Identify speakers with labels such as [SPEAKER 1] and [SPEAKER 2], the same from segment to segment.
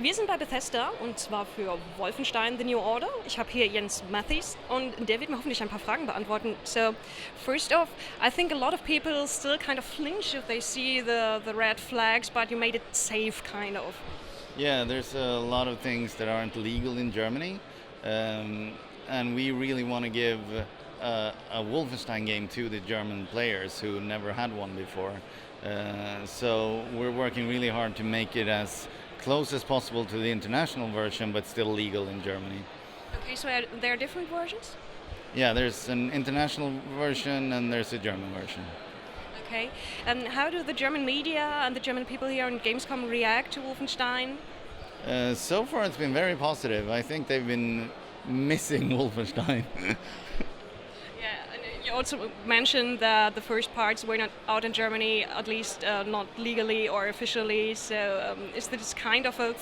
[SPEAKER 1] Wir sind bei Bethesda und zwar für Wolfenstein The New Order. Ich habe hier Jens Matthies und der wird mir hoffentlich ein paar Fragen beantworten. So, first off, I think a lot of people still kind of flinch if they see the red flags, but you made it safe, kind of.
[SPEAKER 2] Yeah, there's a lot of things that aren't legal in Germany, and we really want to give a Wolfenstein game to the German players who never had one before. So we're working really hard to make it as close as possible to the international version, but still legal in Germany.
[SPEAKER 1] Okay, so there are different versions?
[SPEAKER 2] Yeah, there's an international version and there's a German version.
[SPEAKER 1] Okay, and how do the German media and the German people here on Gamescom react to Wolfenstein?
[SPEAKER 2] So far it's been very positive. I think they've been missing Wolfenstein.
[SPEAKER 1] Yeah, and you also mentioned that the first parts were not out in Germany, at least not legally or officially. So is this kind of a,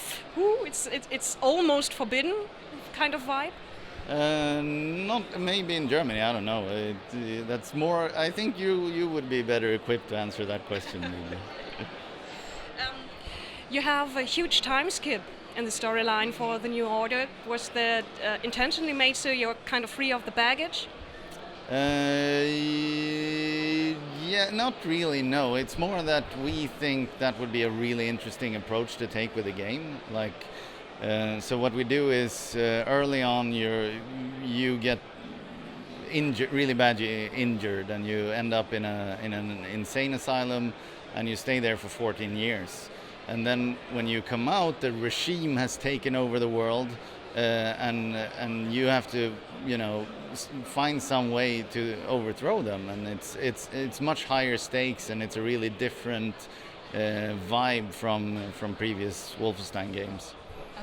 [SPEAKER 1] it's almost forbidden kind of vibe?
[SPEAKER 2] Not maybe in Germany. I don't know. That's more. I think you would be better equipped to answer that question. Maybe.
[SPEAKER 1] You have a huge time skip in the storyline for the New Order. Was that intentionally made so you're kind of free of the baggage?
[SPEAKER 2] Yeah, not really. No, it's more that we think that would be a really interesting approach to take with the game. Like, so what we do is early on you get injured, really badly injured, and you end up in an insane asylum, and you stay there for 14 years. And then when you come out, the regime has taken over the world, and you have to, find some way to overthrow them. And it's much higher stakes, and it's a really different vibe from previous Wolfenstein games.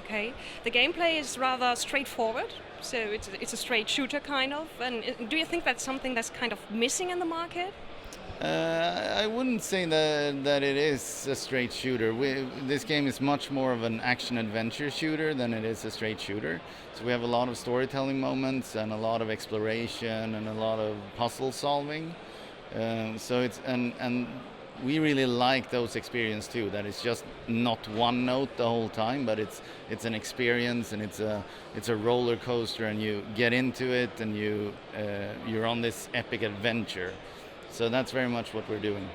[SPEAKER 1] Okay, the gameplay is rather straightforward, so it's a straight shooter kind of. And do you think that's something that's kind of missing in the market?
[SPEAKER 2] I wouldn't say that it is a straight shooter. This game is much more of an action-adventure shooter than it is a straight shooter. So we have a lot of storytelling moments and a lot of exploration and a lot of puzzle solving. So it's and we really like those experiences too. That it's just not one note the whole time, but it's an experience, and it's a roller coaster, and you get into it, and you're on this epic adventure. So that's very much what we're doing.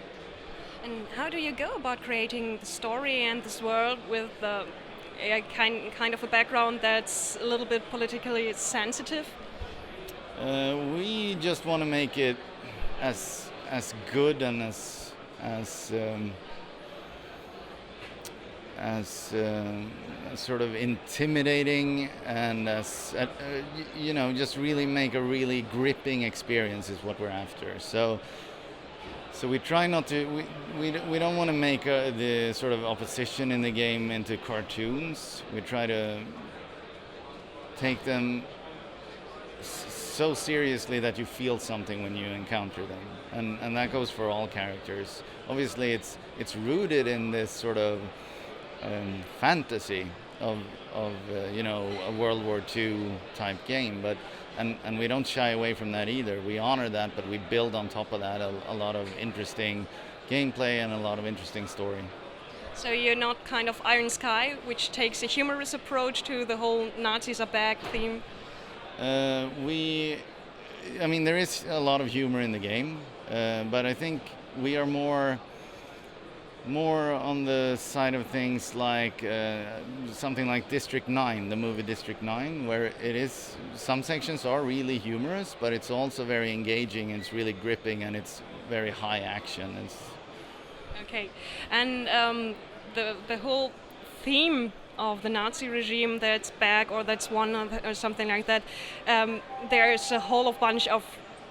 [SPEAKER 1] And how do you go about creating the story and this world with a kind of a background that's a little bit politically sensitive?
[SPEAKER 2] We just want to make it as good and as sort of intimidating, and as just really make a really gripping experience is what we're after. So we try not to. We don't want to make the sort of opposition in the game into cartoons. We try to take them so seriously that you feel something when you encounter them, and that goes for all characters. Obviously, it's rooted in this sort of fantasy of a World War II type game, but and we don't shy away from that either. We honor that, but we build on top of that a lot of interesting gameplay and a lot of interesting story.
[SPEAKER 1] So you're not kind of Iron Sky, which takes a humorous approach to the whole Nazis are back theme?
[SPEAKER 2] There is a lot of humor in the game, but I think we are more on the side of things like something like District 9, the movie District 9, where it is, some sections are really humorous, but it's also very engaging, and it's really gripping, and it's very high action.
[SPEAKER 1] Okay, and the whole theme of the Nazi regime that's back, or that's one or something like that, there's a whole bunch of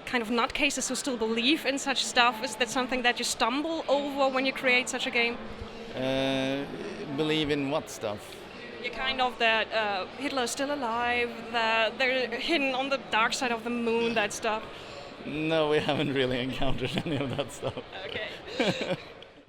[SPEAKER 1] kind of nutcases who still believe in such stuff. Is that something that you stumble over when you create such a game?
[SPEAKER 2] Believe in what stuff?
[SPEAKER 1] You kind of that Hitler's still alive, that they're hidden on the dark side of the moon, that stuff.
[SPEAKER 2] No, we haven't really encountered any of that stuff.
[SPEAKER 1] Okay.